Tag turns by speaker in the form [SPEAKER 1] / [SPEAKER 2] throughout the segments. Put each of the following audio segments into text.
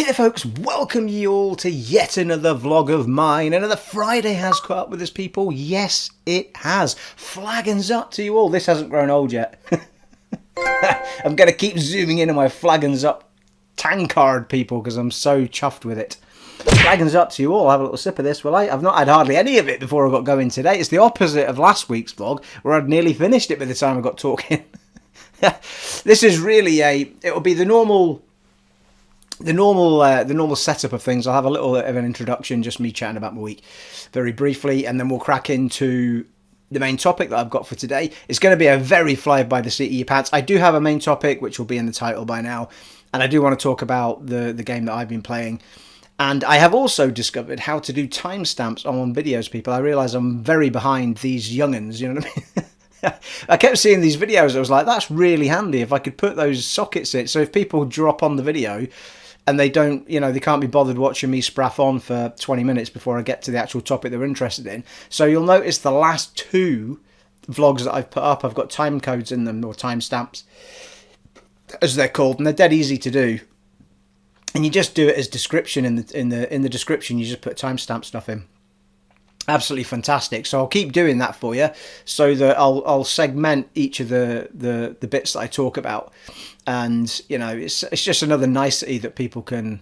[SPEAKER 1] there folks, welcome you all to yet another vlog of mine. Another Friday has caught up with us people. Yes, it has. Flaggins up to you all. This hasn't grown old yet. I'm going to keep zooming in on my flaggins up tankard people because I'm so chuffed with it. Flaggins up to you all. I'll have a little sip of this, will I? I've not had hardly any of it before I got going today. It's the opposite of last week's vlog where I'd nearly finished it by the time I got talking. This is really it'll be the normal setup of things. I'll have a little bit of an introduction, just me chatting about my week very briefly, and then we'll crack into the main topic that I've got for today. It's going to be a very fly by the seat of your pants. I do have a main topic, which will be in the title by now, and I do want to talk about the game that I've been playing. And I have also discovered how to do timestamps on videos, people. I realise I'm very behind these young'uns, you know what I mean? I kept seeing these videos, I was like, that's really handy if I could put those sockets in. So if people drop on the video and they don't, you know, they can't be bothered watching me spraff on for 20 minutes before I get to the actual topic they're interested in. So you'll notice the last two vlogs that I've put up, I've got time codes in them, or timestamps, as they're called, and they're dead easy to do. And you just do it as description in the description. You just put timestamp stuff in. Absolutely fantastic. So I'll keep doing that for you, so that I'll segment each of the bits that I talk about, and you know it's just another nicety that people can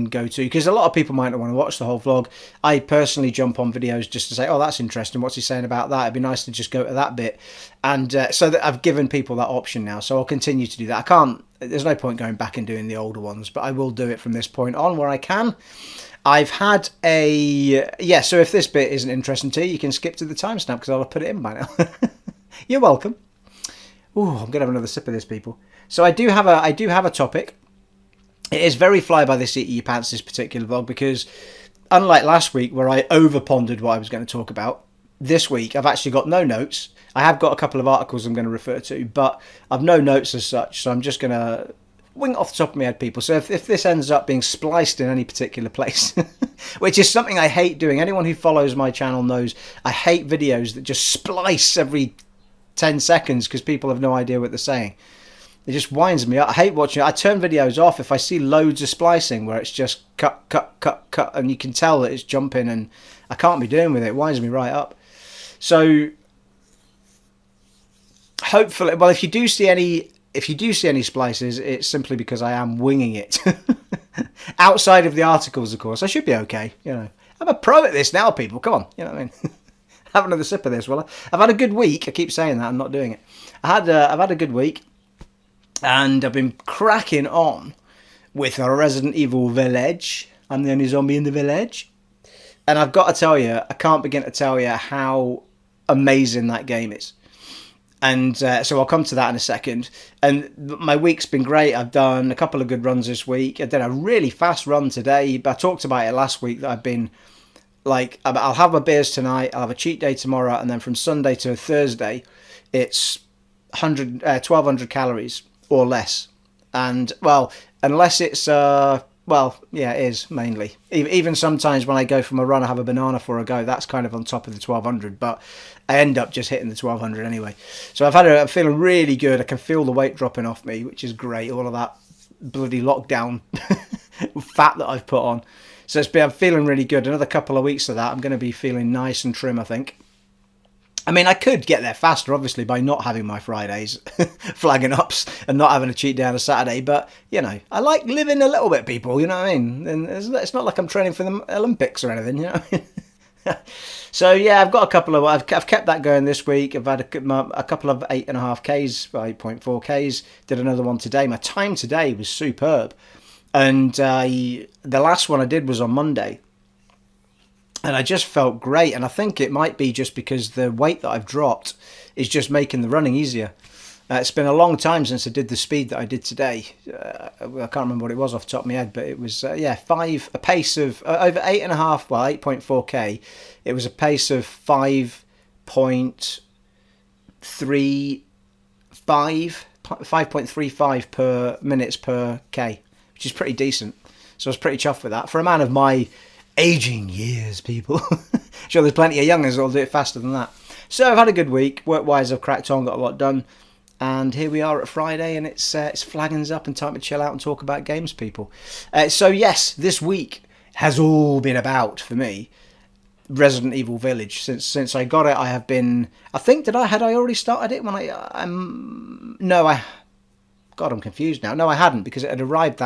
[SPEAKER 1] go to, because a lot of people might not want to watch the whole vlog. I personally jump on videos just to say, oh, that's interesting, what's he saying about that? It'd be nice to just go to that bit, and so that I've given people that option now. So I'll continue to do that. There's no point going back and doing the older ones, but I will do it from this point on where I can. I've had so if this bit isn't interesting to you, you can skip to the timestamp because I'll have put it in by now. You're welcome. Ooh, I'm gonna have another sip of this, people. So I do have a topic. It is very fly by the seat of your pants, this particular vlog, because unlike last week where I over pondered what I was going to talk about, this week I've actually got no notes. I have got a couple of articles I'm going to refer to, but I've no notes as such, so I'm just going to wing it off the top of my head, people. So if this ends up being spliced in any particular place, which is something I hate doing. Anyone who follows my channel knows I hate videos that just splice every 10 seconds because people have no idea what they're saying. It just winds me up. I hate watching it. I turn videos off if I see loads of splicing where it's just cut, and you can tell that it's jumping, and I can't be doing with it. It winds me right up. So hopefully, well, if you do see any splices, it's simply because I am winging it. Outside of the articles, of course, I should be okay. You know, I'm a pro at this now, people. Come on, you know what I mean. Have another sip of this, will I? I've had a good week. I keep saying that. I'm not doing it. I've had a good week. And I've been cracking on with a Resident Evil Village. I'm the only zombie in the village. And I've got to tell you, I can't begin to tell you how amazing that game is. And so I'll come to that in a second. And my week's been great. I've done a couple of good runs this week. I did a really fast run today. But I talked about it last week that I've been, like, I'll have my beers tonight. I'll have a cheat day tomorrow. And then from Sunday to Thursday, it's 1,200 calories. Or less. And, well, unless it's, yeah, it is, mainly. Even sometimes when I go for my run, I have a banana for a go. That's kind of on top of the 1,200, but I end up just hitting the 1,200 anyway. So I'm feeling really good. I can feel the weight dropping off me, which is great. All of that bloody lockdown fat that I've put on. So I'm feeling really good. Another couple of weeks of that, I'm going to be feeling nice and trim, I think. I mean, I could get there faster, obviously, by not having my Fridays flagging ups and not having a cheat day on a Saturday. But, you know, I like living a little bit, people, you know what I mean? And it's not like I'm training for the Olympics or anything, you know what I mean? So, yeah, I've got a couple of... I've kept that going this week. I've had a couple of 8.5Ks, 8.4Ks. Did another one today. My time today was superb. And the last one I did was on Monday. And I just felt great, and I think it might be just because the weight that I've dropped is just making the running easier. It's been a long time since I did the speed that I did today. I can't remember what it was off the top of my head, but it was, a pace of over 8.5, well, 8.4K. It was a pace of 5.35 per minutes per K, which is pretty decent. So I was pretty chuffed with that. For a man of my aging years, people. Sure, there's plenty of youngers that'll do it faster than that. So I've had a good week. Work-wise, I've cracked on, got a lot done. And here we are at Friday, and it's flaggings up and time to chill out and talk about games, people. So yes, this week has all been about, for me, Resident Evil Village. Since I got it, I have been. I think had I already started it when God, I'm confused now. No, I hadn't, because it had arrived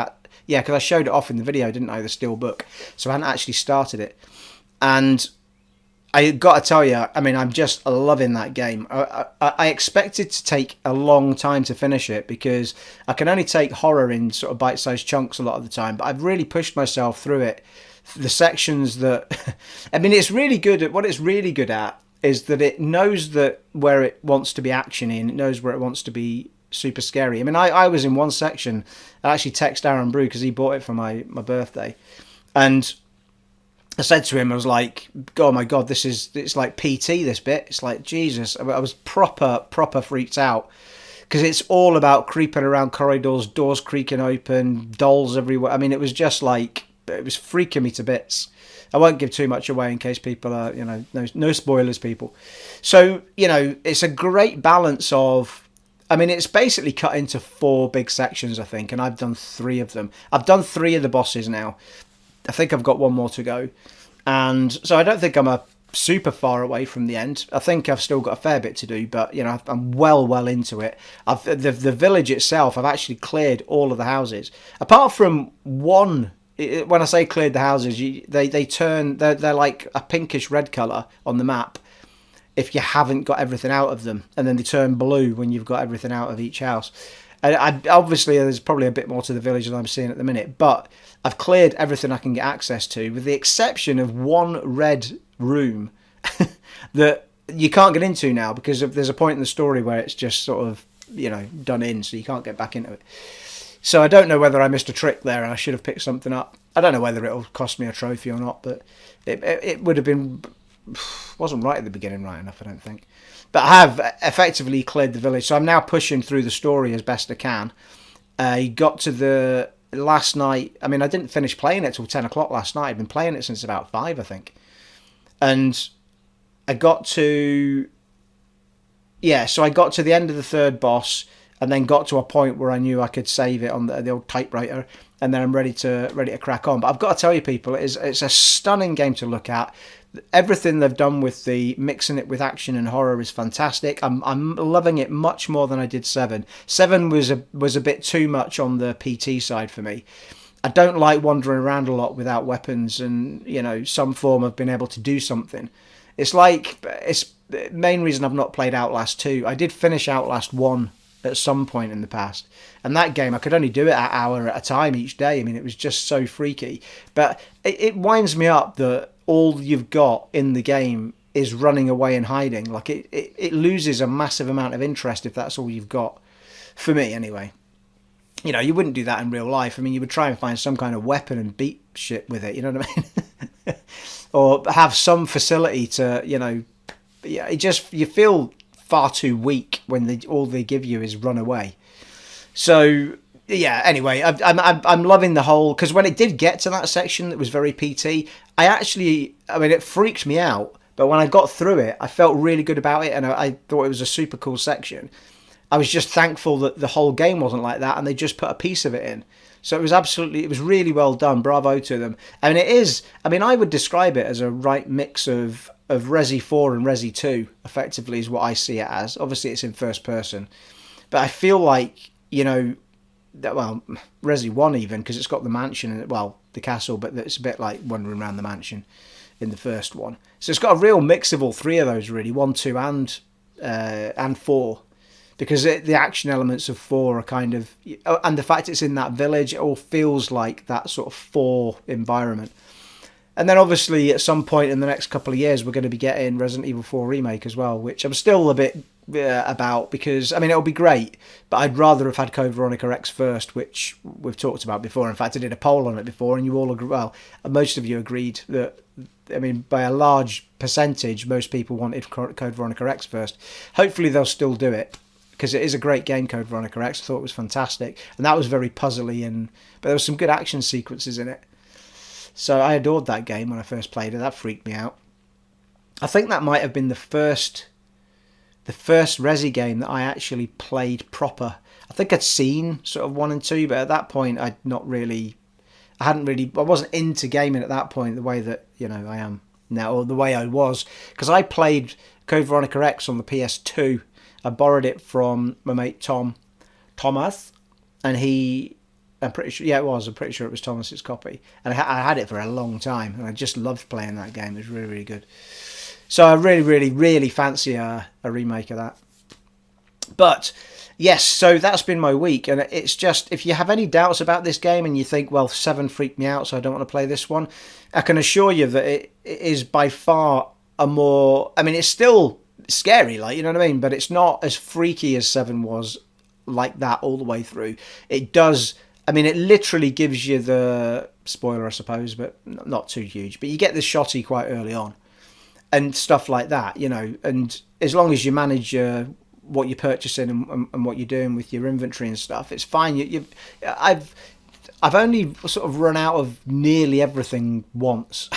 [SPEAKER 1] because I showed it off in the video, didn't I? The steel book, so I hadn't actually started it, and I got to tell you, I mean, I'm just loving that game. I expected to take a long time to finish it, because I can only take horror in sort of bite-sized chunks a lot of the time, but I've really pushed myself through it. The sections that... I mean, it's really good at... What it's really good at is that it knows that where it wants to be actiony, and it knows where it wants to be super scary. I mean, I was in one section. I actually texted Aaron Brew, because he bought it for my birthday, and I said to him, I was like, oh my God, it's like PT, this bit. It's like, Jesus. I was proper freaked out, because it's all about creeping around corridors, doors creaking open, dolls everywhere. I mean, it was just like, it was freaking me to bits. I won't give too much away in case people are, no spoilers, people. So, it's a great balance of, I mean, it's basically cut into 4 big sections, I think, and I've done 3 of them. I've done 3 of the bosses now. I think I've got 1 more to go. And so I don't think I'm super far away from the end. I think I've still got a fair bit to do, but, I'm well into it. The village itself, I've actually cleared all of the houses. Apart from one, when I say cleared the houses, they're like a pinkish red colour on the map if you haven't got everything out of them, and then they turn blue when you've got everything out of each house. Obviously, there's probably a bit more to the village than I'm seeing at the minute, but I've cleared everything I can get access to, with the exception of one red room that you can't get into now, because there's a point in the story where it's just sort of, done in, so you can't get back into it. So I don't know whether I missed a trick there and I should have picked something up. I don't know whether it'll cost me a trophy or not, but it would have been... wasn't right at the beginning right enough, I don't think. But I have effectively cleared the village, so I'm now pushing through the story as best I can. Got to the last night. I mean, I didn't finish playing it till 10 o'clock last night. I've been playing it since about 5, I think. And I got to... Yeah, so I got to the end of the 3rd boss, and then got to a point where I knew I could save it on the old typewriter, and then I'm ready to crack on. But I've got to tell you, people, it's a stunning game to look at. Everything they've done with the mixing it with action and horror is fantastic. I'm loving it much more than I did 7. 7 was a bit too much on the PT side for me. I don't like wandering around a lot without weapons and some form of being able to do something. It's the main reason I've not played Outlast 2. I did finish Outlast 1 at some point in the past, and that game I could only do it an hour at a time each day. I mean, it was just so freaky, but it winds me up that all you've got in the game is running away and hiding. Like it loses a massive amount of interest if that's all you've got, for me anyway. You wouldn't do that in real life. I mean, you would try and find some kind of weapon and beat shit with it, you know what I mean? Or have some facility to, you feel far too weak when all they give you is run away. So yeah, anyway, I'm loving the whole, because when it did get to that section that was very PT, it freaked me out, but when I got through it, I felt really good about it, and I thought it was a super cool section. I was just thankful that the whole game wasn't like that, and they just put a piece of it in. So it was really well done. Bravo to them. And I would describe it as a right mix of Resi 4 and Resi 2, effectively, is what I see it as. Obviously, it's in first person. But I feel like, Resi 1 even, because it's got the mansion, and the castle, but it's a bit like wandering around the mansion in the first one. So it's got a real mix of all 3 of those, really, 1, 2, and 4. Because the action elements of 4 are kind of... And the fact it's in that village, it all feels like that sort of 4 environment. And then obviously at some point in the next couple of years, we're going to be getting Resident Evil 4 Remake as well, which I'm still a bit about, because, it'll be great, but I'd rather have had Code Veronica X first, which we've talked about before. In fact, I did a poll on it before, and you all agree, most of you agreed that, by a large percentage, most people wanted Code Veronica X first. Hopefully they'll still do it, because it is a great game, Code Veronica X. I thought it was fantastic, and that was very puzzly, but there was some good action sequences in it. So I adored that game when I first played it. That freaked me out. I think that might have been the first the first Resi game that I actually played proper. I think I'd seen sort of 1 and 2, but at that point I wasn't into gaming at that point the way that, I am now, or the way I was, because I played Code Veronica X on the PS2. I borrowed it from my mate Thomas, and I'm pretty sure it was Thomas's copy, and I had it for a long time, and I just loved playing that game. It was really, really good. So I really, really, really fancy a remake of that. But yes, so that's been my week, and it's just, if you have any doubts about this game and you think, well, 7 freaked me out, so I don't want to play this one, I can assure you that it is by far a more, I mean, it's still scary, like, you know what I mean, but it's not as freaky as 7 was, like that all the way through. It does, I mean, it literally gives you the, spoiler I suppose, but not too huge, but you get the shotty quite early on and stuff like that, and as long as you manage what you're purchasing and what you're doing with your inventory and stuff, it's fine. I've only sort of run out of nearly everything once.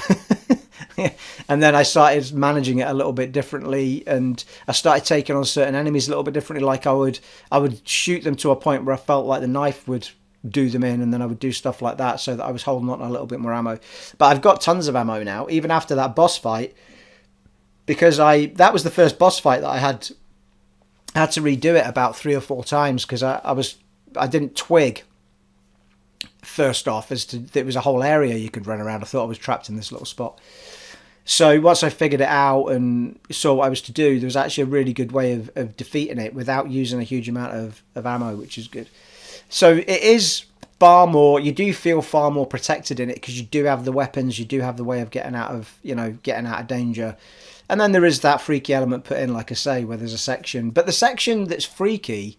[SPEAKER 1] And then I started managing it a little bit differently, and I started taking on certain enemies a little bit differently. Like I would shoot them to a point where I felt like the knife would do them in, and then I would do stuff like that so that I was holding on to a little bit more ammo. But I've got tons of ammo now, even after that boss fight, because that was the first boss fight that I had to redo it about 3 or 4 times, because I didn't twig first off as to there was a whole area you could run around. I thought I was trapped in this little spot. So once I figured it out and saw what I was to do, there was actually a really good way of defeating it without using a huge amount of ammo, which is good. So it is far more, you do feel far more protected in it, because you do have the weapons, you do have the way of getting out of danger. And then there is that freaky element put in, like I say, where there's a section. But the section that's freaky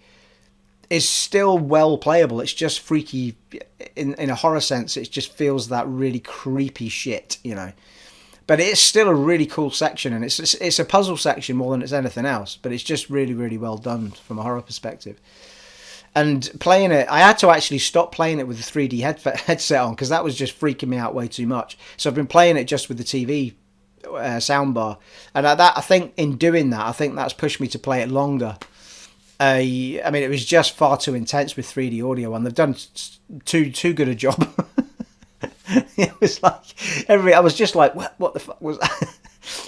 [SPEAKER 1] is still well playable. It's just freaky in a horror sense. It just feels that really creepy shit, But it's still a really cool section, and it's a puzzle section more than it's anything else. But it's just really, really well done from a horror perspective. And playing it, I had to actually stop playing it with the 3D headset on, because that was just freaking me out way too much. So I've been playing it just with the TV soundbar, and I think in doing that, I think that's pushed me to play it longer. I mean, it was just far too intense with 3D audio, and they've done too good a job. It was like I was just like, what the fuck was that?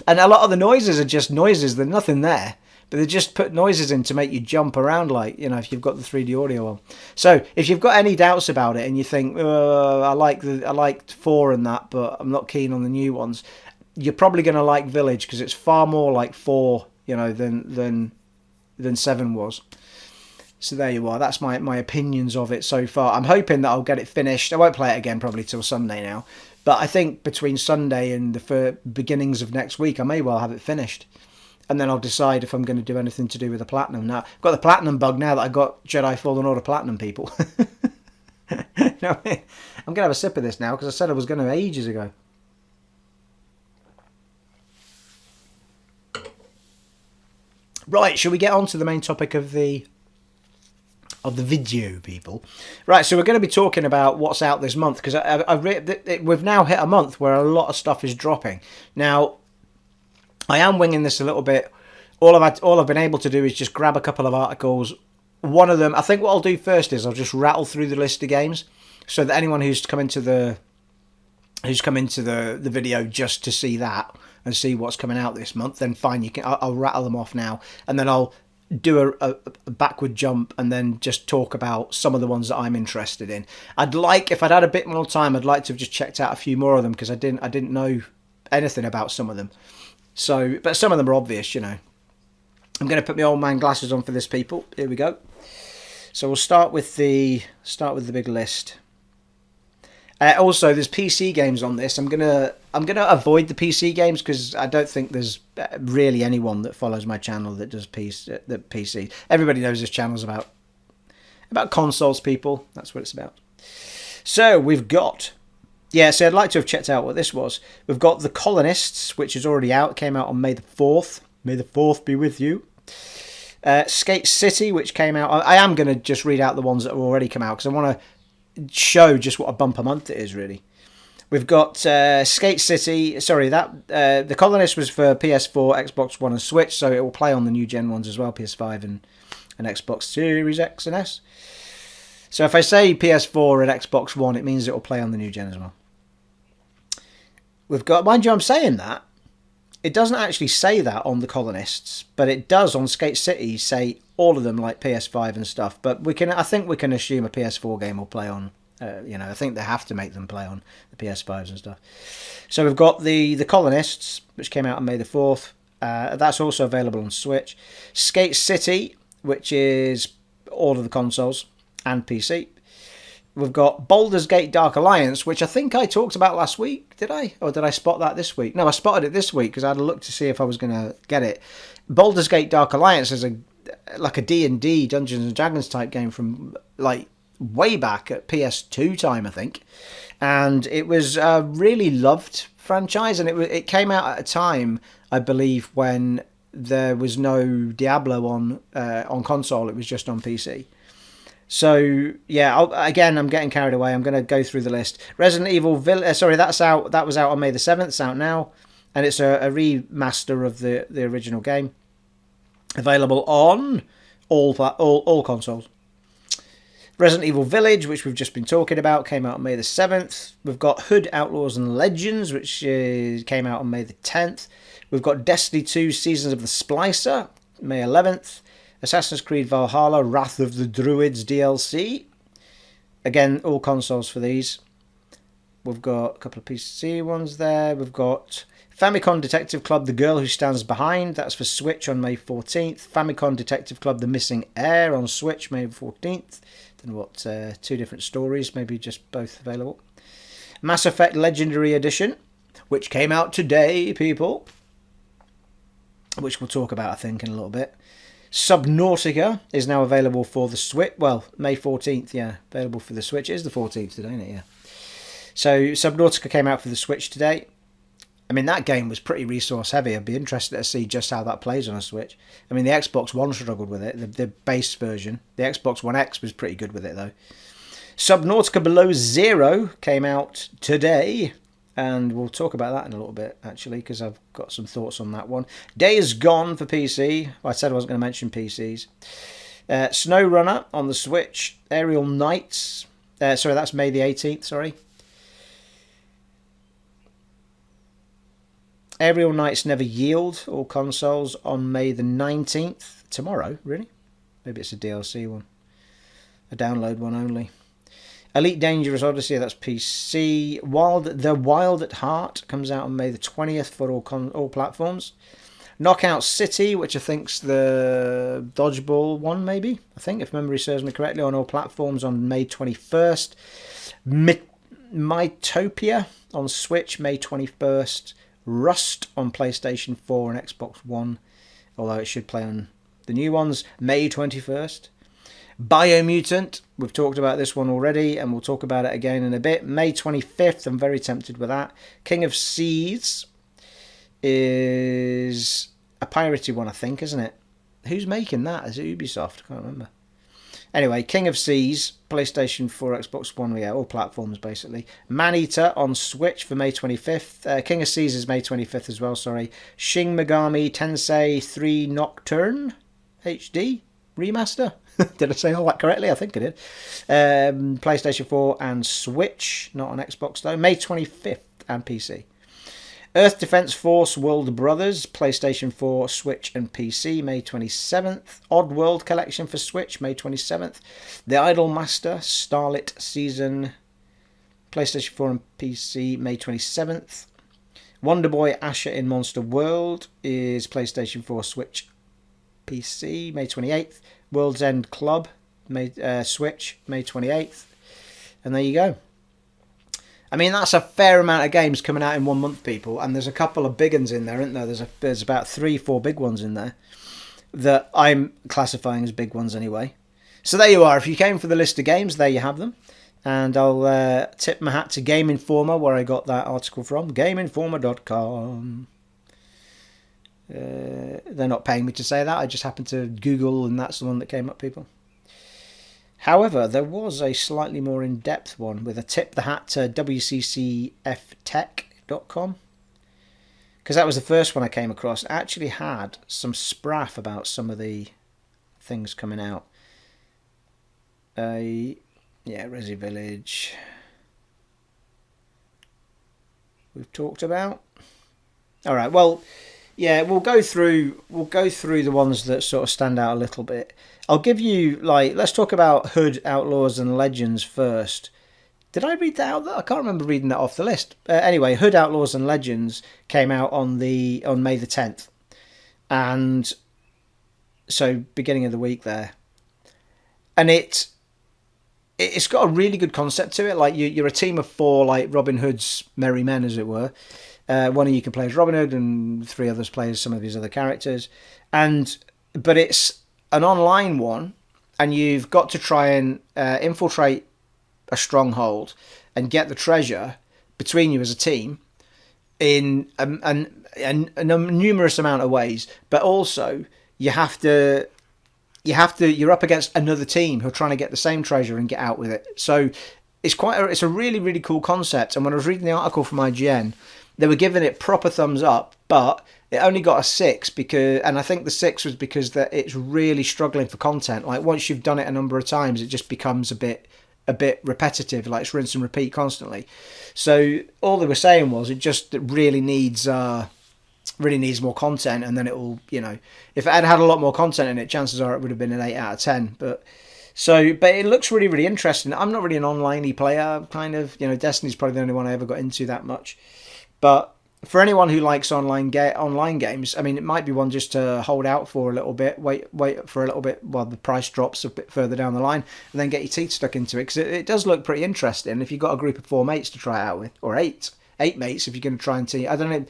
[SPEAKER 1] And a lot of the noises are just noises. There's nothing there, but they just put noises in to make you jump around, like, if you've got the 3D audio on. So if you've got any doubts about it and you think, I liked 4 and that, but I'm not keen on the new ones, you're probably going to like Village, because it's far more like 4, than 7 was. So there you are. That's my opinions of it so far. I'm hoping that I'll get it finished. I won't play it again probably till Sunday now, but I think between Sunday and the beginnings of next week, I may well have it finished, and then I'll decide if I'm going to do anything to do with the platinum. Now I've got the platinum bug now that I got Jedi Fallen Order platinum, people. You know what I mean? I'm going to have a sip of this now, because I said I was going to ages ago. Right, shall we get on to the main topic of the video, people? Right, so we're going to be talking about what's out this month, because we've now hit a month where a lot of stuff is dropping. Now, I am winging this a little bit. All I've been able to do is just grab a couple of articles. One of them, I think what I'll do first is I'll just rattle through the list of games, so that anyone who's come into the video just to see that and see what's coming out this month, then fine, I'll rattle them off now, and then I'll do a backward jump and then just talk about some of the ones that I'm interested in. If I'd had a bit more time, I'd like to have just checked out a few more of them, because I didn't know anything about some of them. So, but some of them are obvious, I'm going to put my old man glasses on for this, people. Here we go. So we'll start with the big list. Also, there's PC games on this. I'm gonna avoid the PC games, because I don't think there's really anyone that follows my channel that does PC. Everybody knows this channel's about consoles, people. That's what it's about. So we've got, so I'd like to have checked out what this was. We've got The Colonists, which is already out. It came out on May the 4th. May the 4th be with you. Skate City, which came out. I am going to just read out the ones that have already come out, because I want to show just what a bumper month it is, really. We've got Skate City. Sorry, that the Colonist was for PS4, Xbox One, and Switch, so it will play on the new gen ones as well, PS5 and Xbox Series X and S. So if I say PS4 and Xbox One, it means it will play on the new gen as well. We've got, mind you, I'm saying that. It doesn't actually say that on the Colonists, but it does on Skate City say all of them, like PS5 and stuff. But I think we can assume a PS4 game will play on. I think they have to make them play on the PS5s and stuff. So we've got the Colonists, which came out on May the 4th. That's also available on Switch. Skate City, which is all of the consoles and PC. We've got Baldur's Gate Dark Alliance, which I think I talked about last week. Did I? Or did I spot that this week? No, I spotted it this week because I had a look to see if I was going to get it. Baldur's Gate Dark Alliance is like a D&D, Dungeons and Dragons type game from like way back at PS2 time, I think. And it was a really loved franchise, and it came out at a time, I believe, when there was no Diablo on console. It was just on PC. So yeah, I'm getting carried away. I'm going to go through the list. Resident Evil that's out. That was out on May the 7th. It's out now, and it's a remaster of the original game. Available on all consoles. Resident Evil Village, which we've just been talking about, came out on May the 7th. We've got Hood Outlaws and Legends, which came out on May the 10th. We've got Destiny 2 Seasons of the Splicer, May 11th. Assassin's Creed Valhalla, Wrath of the Druids DLC. Again, all consoles for these. We've got a couple of PC ones there. We've got Famicom Detective Club, The Girl Who Stands Behind. That's for Switch on May 14th. Famicom Detective Club, The Missing Heir on Switch, May 14th. Don't know what, two different stories, maybe just both available. Mass Effect Legendary Edition, which came out today, people. Which we'll talk about, I think, in a little bit. Subnautica is now available for the Switch. Well, May 14th, yeah. Available for the Switch. It is the 14th today, isn't it? Yeah. So, Subnautica came out for the Switch today. I mean, that game was pretty resource heavy. I'd be interested to see just how that plays on a Switch. I mean, the Xbox One struggled with it, the base version. The Xbox One X was pretty good with it, though. Subnautica Below Zero came out today. And we'll talk about that in a little bit, actually, because I've got some thoughts on that one. Days Gone for PC. I said I wasn't going to mention PCs. SnowRunner on the Switch. Aerial Knights. That's May the 18th, sorry. Aerial Knights Never Yield, all consoles, on May the 19th. Tomorrow, really? Maybe it's a DLC one. A download one only. Elite Dangerous Odyssey, that's PC. The Wild at Heart comes out on May the 20th for all platforms. Knockout City, which I think's the dodgeball one, maybe. I think, if memory serves me correctly, on all platforms on May 21st. Mytopia on Switch, May 21st. Rust on PlayStation 4 and Xbox One, although it should play on the new ones, May 21st. Biomutant, we've talked about this one already, and we'll talk about it again in a bit. May 25th, I'm very tempted with that. King of Seas is a piratey one, I think, isn't it? Who's making that? Is it Ubisoft? I can't remember. Anyway, King of Seas, PlayStation 4, Xbox One, yeah, all platforms basically. Maneater on Switch for May 25th. King of Seas is May 25th as well, sorry. Shin Megami Tensei 3 Nocturne HD remaster. Did I say all that correctly? I think I did. PlayStation 4 and Switch, not on Xbox though. May 25th and PC. Earth Defense Force World Brothers, PlayStation 4, Switch and PC, May 27th. Oddworld Collection for Switch, May 27th. The Idolmaster Starlit Season, PlayStation 4 and PC, May 27th. Wonder Boy Asher in Monster World is PlayStation 4, Switch, PC, May 28th. World's End Club, Switch, May 28th. And there you go. I mean, that's a fair amount of games coming out in 1 month, people. And there's a couple of big ones in there, isn't there? There's about 3-4 big ones in there that I'm classifying as big ones anyway. So there you are. If you came for the list of games, there you have them. And I'll tip my hat to Game Informer, where I got that article from. GameInformer.com. They're not paying me to say that. I just happened to Google, and that's the one that came up, people. However, there was a slightly more in-depth one with a tip the hat to wccftech.com, because that was the first one I came across. It actually had some spraff about some of the things coming out. Yeah, Resi Village we've talked about. All right, well, yeah, we'll go through the ones that sort of stand out a little bit. I'll give you, let's talk about Hood, Outlaws and Legends first. Did I read that out? I can't remember reading that off the list. Anyway, Hood, Outlaws and Legends came out on May the 10th. And so beginning of the week there. And it's got a really good concept to it. Like you're a team of 4, like Robin Hood's merry men, as it were. One of you can play as Robin Hood, and 3 others play as some of his other characters. But it's an online one, and you've got to try and infiltrate a stronghold and get the treasure between you as a team in a numerous amount of ways. But also you're up against another team who are trying to get the same treasure and get out with it. So it's a really, really cool concept. And when I was reading the article from IGN, they were giving it proper thumbs up, but it only got a 6 and I think the 6 was because that it's really struggling for content. Like once you've done it a number of times, it just becomes a bit repetitive, like it's rinse and repeat constantly. So all they were saying was it just really needs more content, and then it will, if it had a lot more content in it, chances are it would have been an 8 out of 10. But it looks really, really interesting. I'm not really an online-y player, kind of. Destiny's probably the only one I ever got into that much. But for anyone who likes online games, I mean, it might be one just to hold out for a little bit, wait for a little bit while the price drops a bit further down the line, and then get your teeth stuck into it, because it does look pretty interesting if you've got a group of 4 mates to try it out with, or 8 mates if you're going to try and see. I don't know,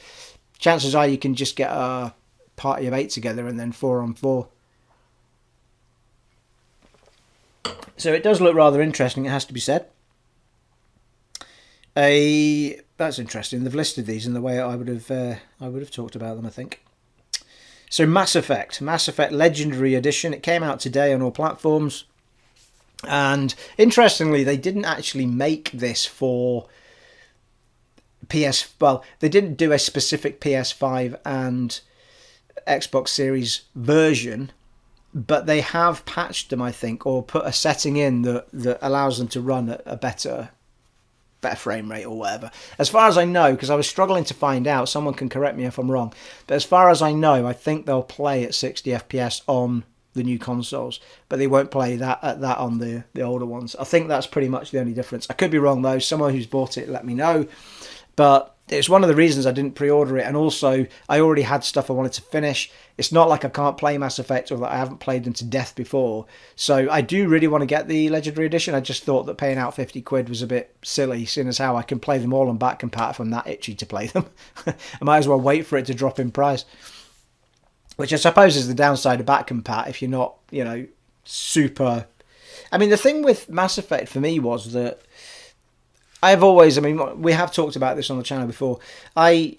[SPEAKER 1] chances are you can just get a party of 8 together and then 4 on 4. So it does look rather interesting, it has to be said. That's interesting. They've listed these in the way I would have talked about them, I think. So Mass Effect Legendary Edition. It came out today on all platforms. And interestingly, they didn't actually make this for they didn't do a specific PS5 and Xbox Series version, but they have patched them, I think, or put a setting in that allows them to run at a better frame rate or whatever. As far as I know, because I was struggling to find out, someone can correct me if I'm wrong, but as far as I know, I think they'll play at 60 FPS on the new consoles, but they won't play that on the older ones. I think that's pretty much the only difference. I could be wrong though. Someone who's bought it, let me know. But it's one of the reasons I didn't pre-order it, and also I already had stuff I wanted to finish. It's not like I can't play Mass Effect or that I haven't played them to death before. So I do really want to get the Legendary Edition. I just thought that paying out £50 was a bit silly, seeing as how I can play them all on back compat if I'm that itchy to play them. I might as well wait for it to drop in price. Which I suppose is the downside of back compat if you're not, super... I mean, the thing with Mass Effect for me was that we have talked about this on the channel before. I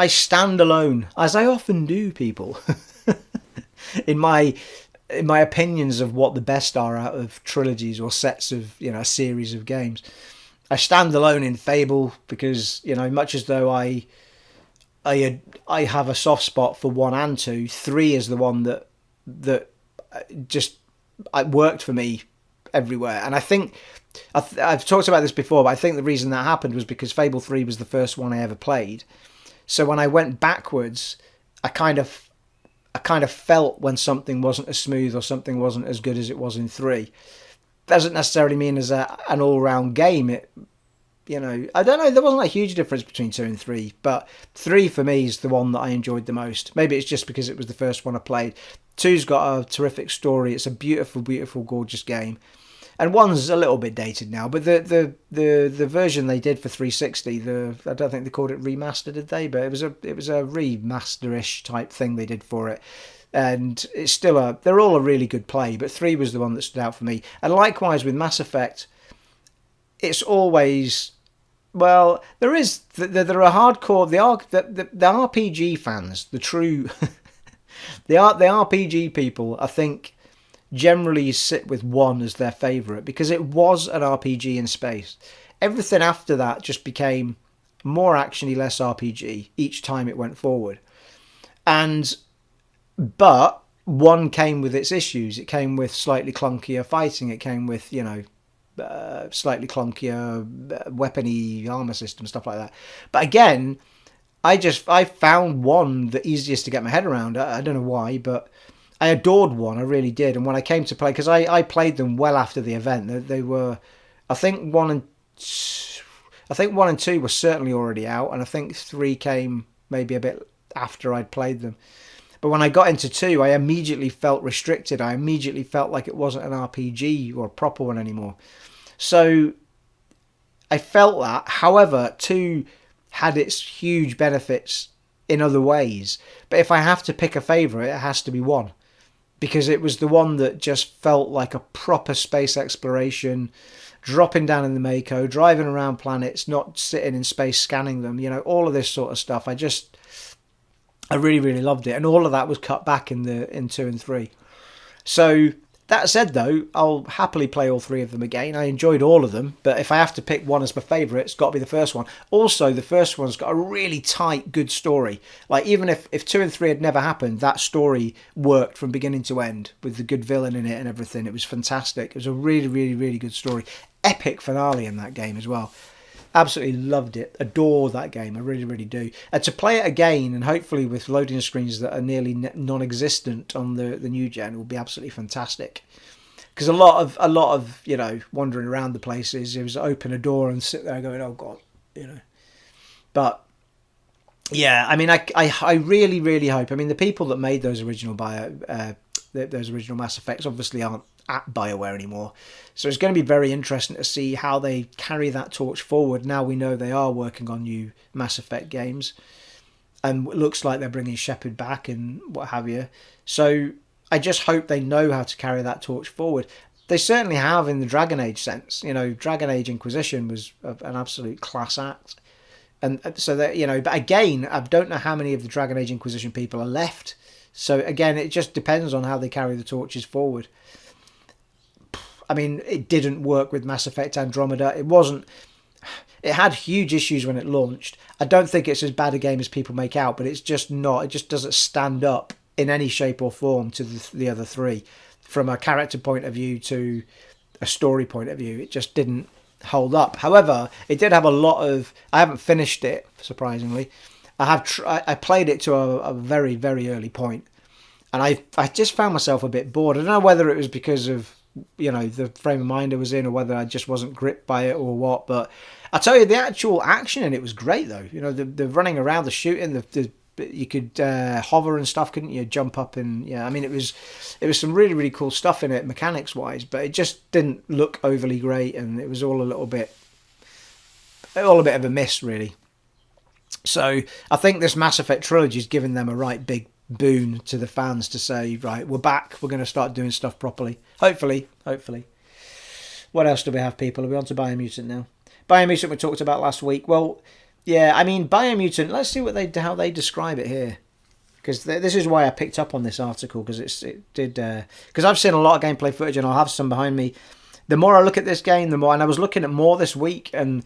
[SPEAKER 1] stand alone, as I often do, people, in my opinions of what the best are out of trilogies or sets of, a series of games. I stand alone in Fable because, much as though I have a soft spot for 1 and 2, 3 is the one that just worked for me everywhere. And I think I've talked about this before, but I think the reason that happened was because Fable 3 was the first one I ever played. So when I went backwards, I kind of felt when something wasn't as smooth or something wasn't as good as it was in 3. Doesn't necessarily mean as an all-round game. I don't know, there wasn't a huge difference between 2 and 3, but 3 for me is the one that I enjoyed the most. Maybe it's just because it was the first one I played. 2's got a terrific story. It's a beautiful, beautiful, gorgeous game. And 1's a little bit dated now, but the version they did for 360, I don't think they called it remaster, did they? But it was a remaster-ish type thing they did for it. And it's still they're all a really good play, but 3 was the one that stood out for me. And likewise with Mass Effect, it's always, well, there are hardcore, the RPG fans, the true, the RPG people, I think, generally sit with 1 as their favourite because it was an RPG in space. Everything after that just became more actiony, less RPG each time it went forward. But 1 came with its issues. It came with slightly clunkier fighting. It came with, slightly clunkier weapony armor system, stuff like that. But again, I found 1 the easiest to get my head around. I don't know why, but I adored 1. I really did. And when I came to play, because I played them well after the event. They were, I think 1 and 2 were certainly already out, and I think 3 came maybe a bit after I'd played them. But when I got into 2, I immediately felt restricted. I immediately felt like it wasn't an RPG or a proper one anymore. So I felt that. However, 2 had its huge benefits in other ways. But if I have to pick a favourite, it has to be 1. Because it was the one that just felt like a proper space exploration, dropping down in the Mako, driving around planets, not sitting in space scanning them, all of this sort of stuff. I really, really loved it. And all of that was cut back in 2 and 3. So that said, though, I'll happily play all 3 of them again. I enjoyed all of them. But if I have to pick 1 as my favourite, it's got to be the first one. Also, the first one's got a really tight, good story. Like, even if 2 and 3 had never happened, that story worked from beginning to end with the good villain in it and everything. It was fantastic. It was a really, really, really good story. Epic finale in that game as well. Absolutely loved it. Adore that game. I really, really do. And to play it again, and hopefully with loading screens that are nearly non-existent on the new gen, will be absolutely fantastic. Because a lot of wandering around the places, it was open a door and sit there going, oh god, But yeah, I mean, I really, really hope. I mean, the people that made those original those original Mass Effects obviously aren't at BioWare anymore. So it's going to be very interesting to see how they carry that torch forward. Now we know they are working on new Mass Effect games. And it looks like they're bringing Shepard back and what have you. So I just hope they know how to carry that torch forward. They certainly have in the Dragon Age sense. Dragon Age Inquisition was an absolute class act. And so that, but again, I don't know how many of the Dragon Age Inquisition people are left. So again, it just depends on how they carry the torches forward. I mean, it didn't work with Mass Effect Andromeda. It had huge issues when it launched. I don't think it's as bad a game as people make out, but it's just not. It just doesn't stand up in any shape or form to the other 3. From a character point of view to a story point of view, it just didn't hold up. However, it did have a lot of... I haven't finished it, surprisingly. I played it to a very, very early point, and I just found myself a bit bored. I don't know whether it was because of the frame of mind I was in, or whether I just wasn't gripped by it or what. But I tell you, the actual action in it was great, though. The running around, the shooting, you could hover and stuff, couldn't you? Jump up and I mean, it was some really, really cool stuff in it mechanics wise, but it just didn't look overly great, and it was all a bit of a miss, really. So I think this Mass Effect trilogy is giving them a right big boon to the fans to say, right, we're back, we're going to start doing stuff properly. Hopefully. What else do we have, people? Are we on to Biomutant now? Biomutant we talked about last week. Well, yeah, I mean, Biomutant, let's see how they describe it here. Because this is why I picked up on this article, because because I've seen a lot of gameplay footage, and I'll have some behind me. The more I look at this game, the more, and I was looking at more this week, and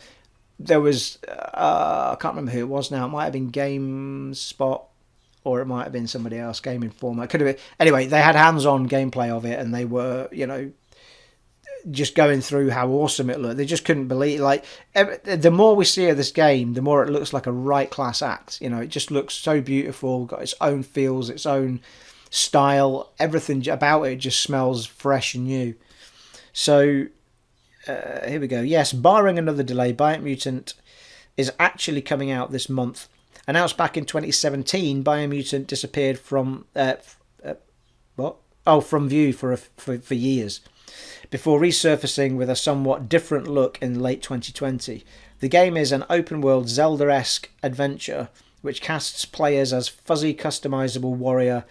[SPEAKER 1] there was, I can't remember who it was now. It might have been GameSpot, or it might have been somebody else, Game Informer. It could have been. Anyway, they had hands-on gameplay of it, and they were, just going through how awesome it looked. They just couldn't believe, the more we see of this game, the more it looks like a right class act. It just looks so beautiful, got its own feels, its own style, everything about it just smells fresh and new. So here we go. Yes, barring another delay, Biomutant is actually coming out this month. Announced back in 2017, Biomutant disappeared from from view for years, before resurfacing with a somewhat different look in late 2020. The game is an open-world Zelda-esque adventure which casts players as fuzzy, customizable warrior,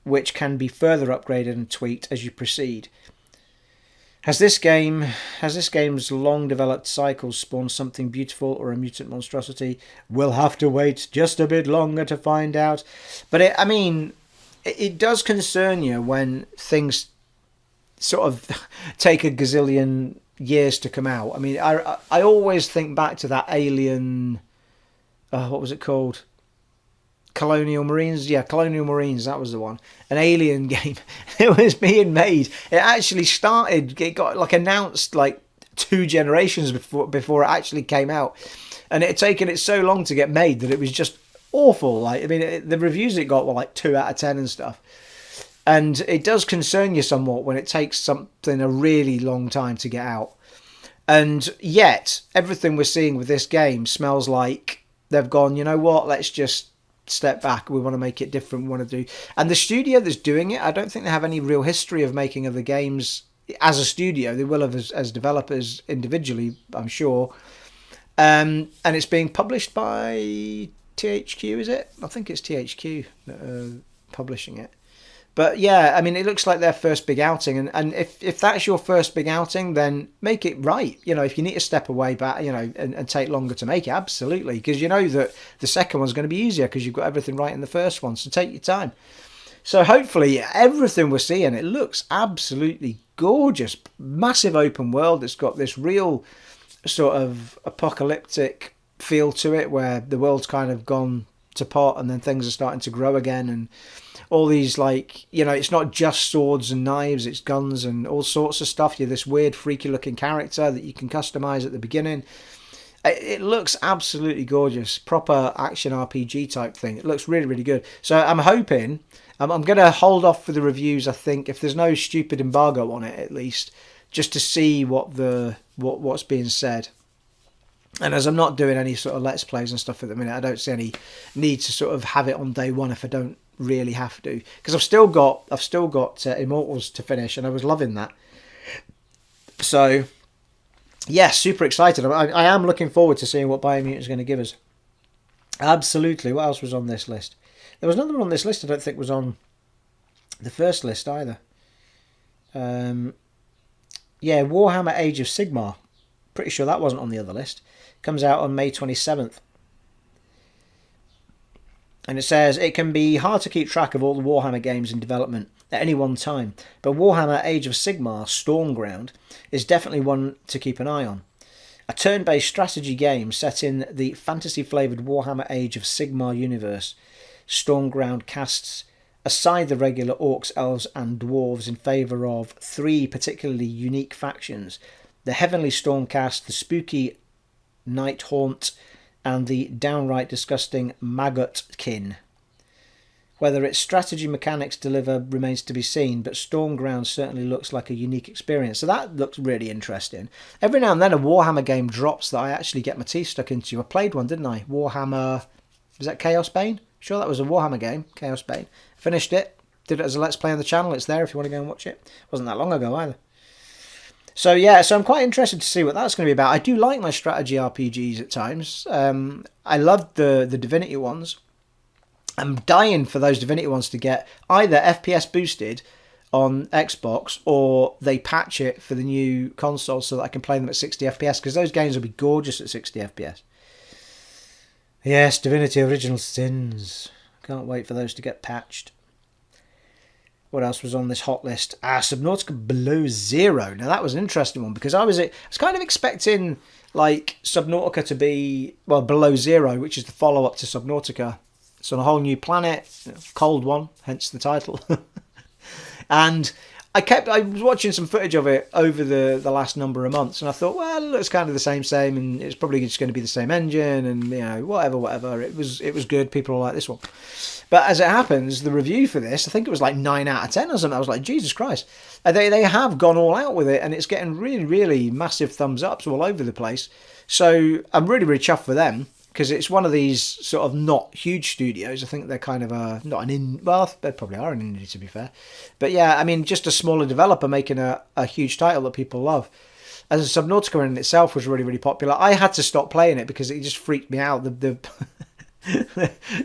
[SPEAKER 1] which can be further upgraded and tweaked as you proceed. Has this game's long-developed cycles spawned something beautiful or a mutant monstrosity? We'll have to wait just a bit longer to find out. But it does concern you when things sort of take a gazillion years to come out. I mean, I always think back to that Alien, what was it called? Colonial Marines? Yeah, Colonial Marines, that was the one. An Alien game. It was being made. It actually started, it got like announced like 2 generations before it actually came out. And it had taken it so long to get made that it was just awful. Like, I mean, the reviews it got were like 2 out of 10 and stuff. And it does concern you somewhat when it takes something a really long time to get out. And yet, everything we're seeing with this game smells like they've gone, you know what, let's just step back. We want to make it different. We want to do... And the studio that's doing it, I don't think they have any real history of making other games as a studio. They will have as developers individually, I'm sure. And it's being published by THQ, is it? I think it's THQ publishing it. But yeah, I mean, it looks like their first big outing, and if that's your first big outing, then make it right. You know, if you need to step away back, you know, and take longer to make it, absolutely, because you know that the second one's going to be easier because you've got everything right in the first one. So take your time. So hopefully, everything we're seeing, it looks absolutely gorgeous, massive open world. It's got this real sort of apocalyptic feel to it, where the world's kind of gone to pot, and then things are starting to grow again, and all these, like, you know, it's not just swords and knives, it's guns and all sorts of stuff. You're this weird, freaky looking character that you can customize at the beginning. It looks absolutely gorgeous. Proper action RPG type thing. It looks really, really good. So I'm hoping, I'm going to hold off for the reviews, I think, if there's no stupid embargo on it, at least, just to see what's being said. And as I'm not doing any sort of Let's Plays and stuff at the minute, I don't see any need to sort of have it on day one if I don't really have to, because I've still got Immortals to finish, and I was loving that. So yeah, super excited. I am looking forward to seeing what Biomutant is going to give us. Absolutely. What else was on this list? There was another one on this list I don't think was on the first list either. Yeah, Warhammer Age of Sigmar. Pretty sure that wasn't on the other list. Comes out on May 27th. And it says, it can be hard to keep track of all the Warhammer games in development at any one time, but Warhammer Age of Sigmar Stormground is definitely one to keep an eye on. A turn-based strategy game set in the fantasy-flavoured Warhammer Age of Sigmar universe, Stormground casts aside the regular orcs, elves and dwarves in favour of 3 particularly unique factions: the Heavenly Stormcast, the Spooky Night Haunt, and the downright disgusting Maggotkin. Whether its strategy mechanics deliver remains to be seen, but Stormground certainly looks like a unique experience. So that looks really interesting. Every now and then a Warhammer game drops that I actually get my teeth stuck into. I played one, didn't I? Warhammer... was that Chaos Bane? Sure, that was a Warhammer game, Chaos Bane. Finished it. Did it as a Let's Play on the channel. It's there if you want to go and watch it. Wasn't that long ago either. So yeah, so I'm quite interested to see what that's going to be about. I do like my strategy RPGs at times. I loved the Divinity ones. I'm dying for those Divinity ones to get either FPS boosted on Xbox, or they patch it for the new console so that I can play them at 60 FPS, because those games will be gorgeous at 60 FPS. Yes, Divinity Original Sins. Can't wait for those to get patched. What else was on this hot list? Subnautica Below Zero. Now that was an interesting one, because I was kind of expecting like Subnautica to be, well, Below Zero, which is the follow-up to Subnautica. It's on a whole new planet, cold one, hence the title. And I was watching some footage of it over the last number of months, and I thought, well, it's kind of the same, and it's probably just going to be the same engine, and you know, whatever. It was good. People will like this one. But as it happens, the review for this, I think it was like 9 out of 10 or something. I was like, Jesus Christ. They have gone all out with it, and it's getting really, really massive thumbs ups all over the place. So I'm really, really chuffed for them, because it's one of these sort of not huge studios. I think they're kind of well, they probably are an indie, to be fair. But yeah, I mean, just a smaller developer making a huge title that people love. As Subnautica in itself was really, really popular. I had to stop playing it because it just freaked me out. The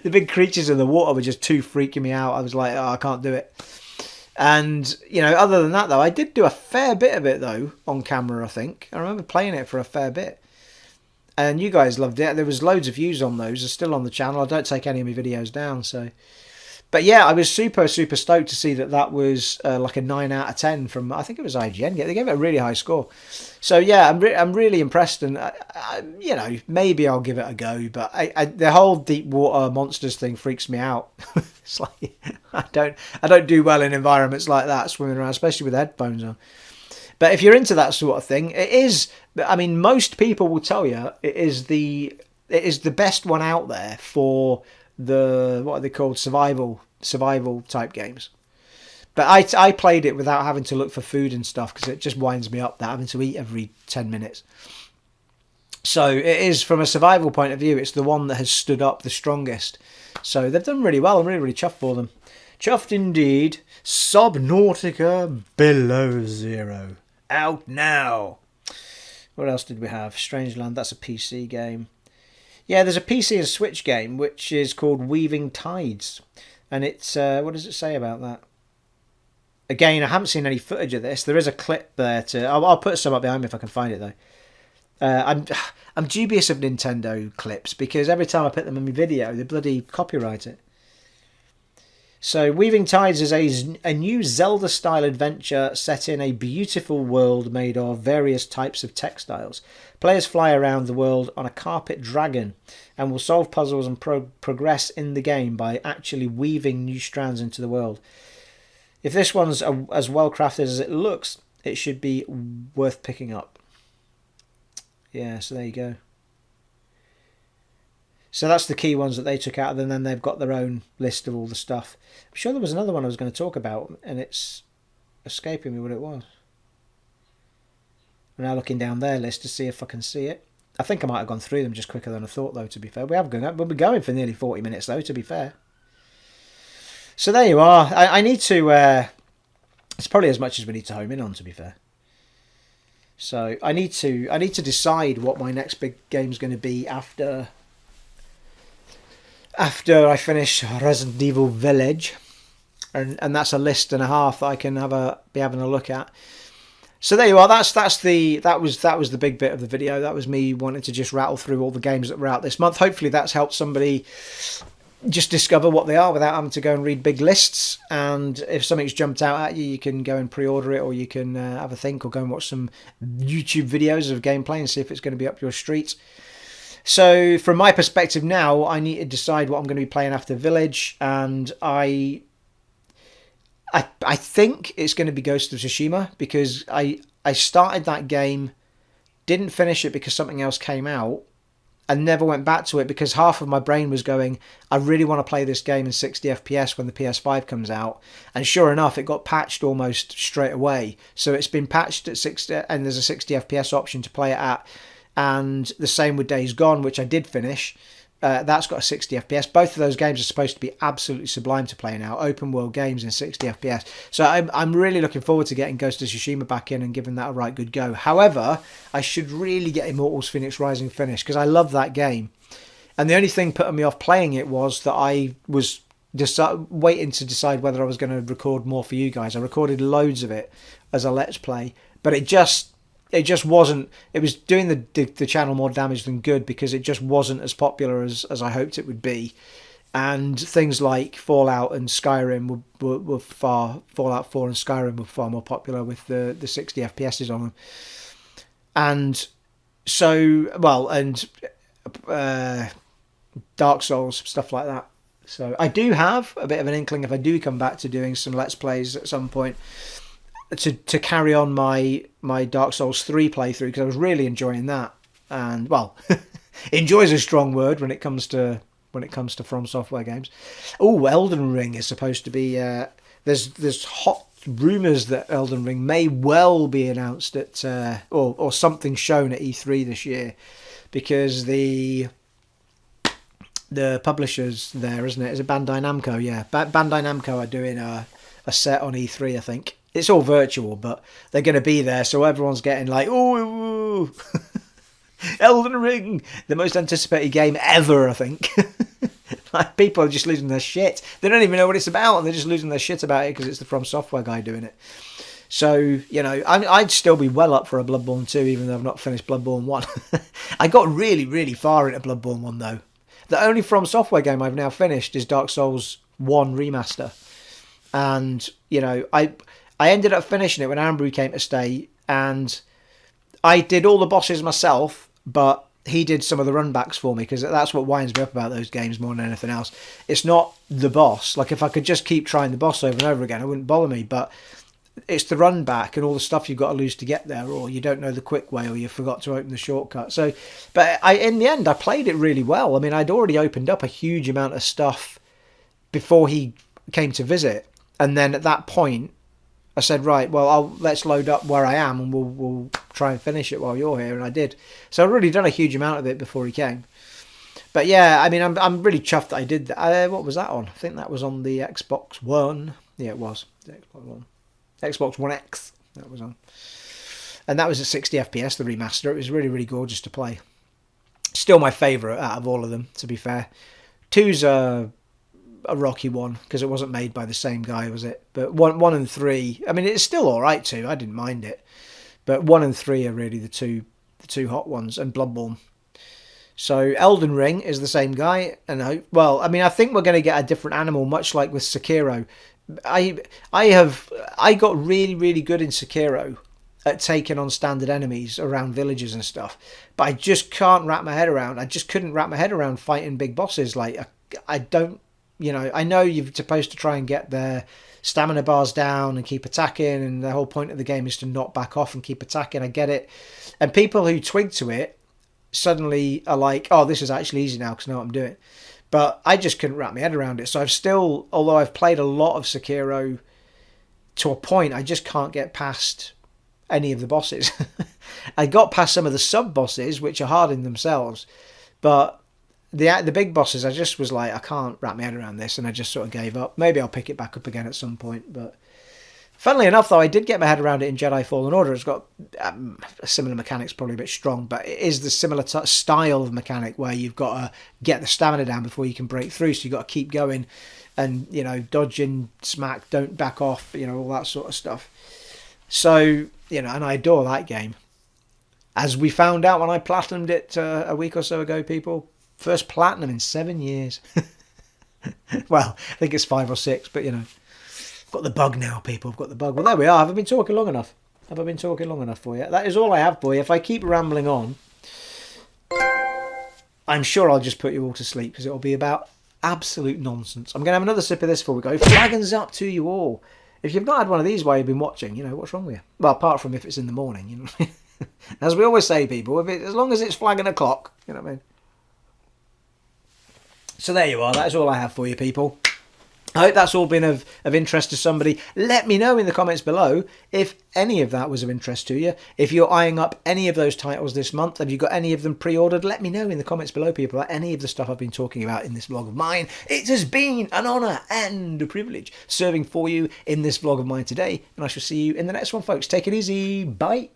[SPEAKER 1] the big creatures in the water were just too freaking me out. I was like, oh, I can't do it. And, you know, other than that, though, I did do a fair bit of it, though, on camera, I think. I remember playing it for a fair bit. And you guys loved it. There was loads of views on those. They're still on the channel. I don't take any of my videos down, so... But yeah, I was super stoked to see that was like a 9 out of 10 from, I think it was IGN. They gave it a really high score. So yeah, I'm really impressed, and maybe I'll give it a go. But the whole deep water monsters thing freaks me out. It's like I don't do well in environments like that, swimming around, especially with headphones on. But if you're into that sort of thing, it is. I mean, most people will tell you it is the best one out there for the, what are they called, survival type games. But I played it without having to look for food and stuff, because it just winds me up, that having to eat every 10 minutes. So it is, from a survival point of view, it's the one that has stood up the strongest. So they've done really well. I'm really chuffed for them. Chuffed indeed. Subnautica Below Zero. Out now. What else did we have? Strangeland, that's a PC game. Yeah, there's a PC and Switch game which is called Weaving Tides. And it's, what does it say about that? Again, I haven't seen any footage of this. There is a clip there I'll put some up behind me if I can find it though. I'm dubious of Nintendo clips, because every time I put them in my video, they bloody copyright it. So, Weaving Tides is a new Zelda-style adventure set in a beautiful world made of various types of textiles. Players fly around the world on a carpet dragon and will solve puzzles and progress in the game by actually weaving new strands into the world. If this one's as well crafted as it looks, it should be worth picking up. Yeah, so there you go. So that's the key ones that they took out, and then they've got their own list of all the stuff. I'm sure there was another one I was going to talk about, and it's escaping me what it was. I'm now looking down their list to see if I can see it. I think I might have gone through them just quicker than I thought, though, to be fair. We'll be going for nearly 40 minutes, though, to be fair. So there you are. I need to... it's probably as much as we need to home in on, to be fair. So I need to decide what my next big game's going to be after I finish Resident Evil Village, and that's a list and a half that I can be having a look at. So there you are. That was the big bit of the video. That was me wanting to just rattle through all the games that were out this month. Hopefully that's helped somebody just discover what they are without having to go and read big lists. And if something's jumped out at you, you can go and pre-order it, or you can have a think, or go and watch some YouTube videos of gameplay and see if it's going to be up your street. So from my perspective now, I need to decide what I'm going to be playing after Village, and I think it's going to be Ghost of Tsushima, because I started that game, didn't finish it because something else came out, and never went back to it, because half of my brain was going, I really want to play this game in 60 FPS when the PS5 comes out. And sure enough, it got patched almost straight away. So it's been patched at 60, and there's a 60 FPS option to play it at. And the same with Days Gone, which I did finish. That's got a 60 FPS. Both of those games are supposed to be absolutely sublime to play now. Open world games in 60 FPS. So I'm really looking forward to getting Ghost of Tsushima back in and giving that a right good go. However, I should really get Immortals Phoenix Rising finished, because I love that game. And the only thing putting me off playing it was that I was waiting to decide whether I was going to record more for you guys. I recorded loads of it as a Let's Play, but it just wasn't. It was doing the channel more damage than good, because it just wasn't as popular as I hoped it would be. And things like Fallout and Skyrim were far... Fallout 4 and Skyrim were far more popular with the 60 FPS on them. And so... Well, and Dark Souls, stuff like that. So I do have a bit of an inkling, if I do come back to doing some Let's Plays at some point, to carry on my Dark Souls 3 playthrough, because I was really enjoying that. And, well, enjoy is a strong word when it comes to From Software games. Oh, Elden Ring is supposed to be... there's hot rumours that Elden Ring may well be announced at... or something shown at E3 this year, because the publishers there, isn't it? Is it Bandai Namco? Yeah, Bandai Namco are doing a set on E3, I think. It's all virtual, but they're going to be there, so everyone's getting like, ooh, Elden Ring, the most anticipated game ever, I think. Like, people are just losing their shit. They don't even know what it's about, and they're just losing their shit about it because it's the From Software guy doing it. So, you know, I'd still be well up for a Bloodborne 2, even though I've not finished Bloodborne 1. I got really, really far into Bloodborne 1, though. The only From Software game I've now finished is Dark Souls 1 remaster. And, you know, I ended up finishing it when Ambrew came to stay, and I did all the bosses myself, but he did some of the runbacks for me, because that's what winds me up about those games more than anything else. It's not the boss. Like, if I could just keep trying the boss over and over again, it wouldn't bother me, but it's the run back and all the stuff you've got to lose to get there, or you don't know the quick way, or you forgot to open the shortcut. So, but in the end, I played it really well. I mean, I'd already opened up a huge amount of stuff before he came to visit, and then at that point, I said, right, well, let's load up where I am, and we'll try and finish it while you're here, and I did. So I'd already done a huge amount of it before he came. But yeah, I mean, I'm really chuffed that I did that. What was that on? I think that was on the Xbox One. Yeah, it was the Xbox One. Xbox One X, that was on. And that was at 60 FPS, the remaster. It was really, really gorgeous to play. Still my favourite out of all of them, to be fair. 2's a rocky one, because it wasn't made by the same guy, was it? But 1 and 3, I mean, it's still alright too, I didn't mind it. But 1 and 3 are really the two hot ones, and Bloodborne. So Elden Ring is the same guy, and I think we're going to get a different animal, much like with Sekiro. I got really, really good in Sekiro at taking on standard enemies around villages and stuff, but I just can't wrap my head around. I just couldn't wrap my head around fighting big bosses. Like, I don't, you know, I know you're supposed to try and get their stamina bars down and keep attacking, and the whole point of the game is to not back off and keep attacking. I get it, and people who twig to it suddenly are like, oh, this is actually easy now because I know what I'm doing. But I just couldn't wrap my head around it. So I've still, although I've played a lot of Sekiro to a point, I just can't get past any of the bosses. I got past some of the sub-bosses, which are hard in themselves. But the big bosses, I just was like, I can't wrap my head around this. And I just sort of gave up. Maybe I'll pick it back up again at some point. But funnily enough, though, I did get my head around it in Jedi Fallen Order. It's got similar mechanics, probably a bit strong, but it is the similar style of mechanic where you've got to get the stamina down before you can break through. So you've got to keep going and, you know, dodging, smack, don't back off, you know, all that sort of stuff. So, you know, and I adore that game. As we found out when I platinumed it a week or so ago, people, first platinum in 7 years. Well, I think it's 5 or 6, but, you know. Got the bug now, people. I've got the bug. Well, there we are. Have I been talking long enough? Have I been talking long enough for you? That is all I have for you. If I keep rambling on, I'm sure I'll just put you all to sleep, because it'll be about absolute nonsense. I'm going to have another sip of this before we go. Flagons up to you all. If you've not had one of these while you've been watching, you know, what's wrong with you? Well, apart from if it's in the morning, you know. As we always say, people, as long as it's flagging o'clock, you know what I mean? So there you are. That is all I have for you, people. I hope that's all been of interest to somebody. Let me know in the comments below if any of that was of interest to you. If you're eyeing up any of those titles this month, have you got any of them pre-ordered? Let me know in the comments below, people, about any of the stuff I've been talking about in this vlog of mine. It has been an honour and a privilege serving for you in this vlog of mine today, and I shall see you in the next one, folks. Take it easy. Bye.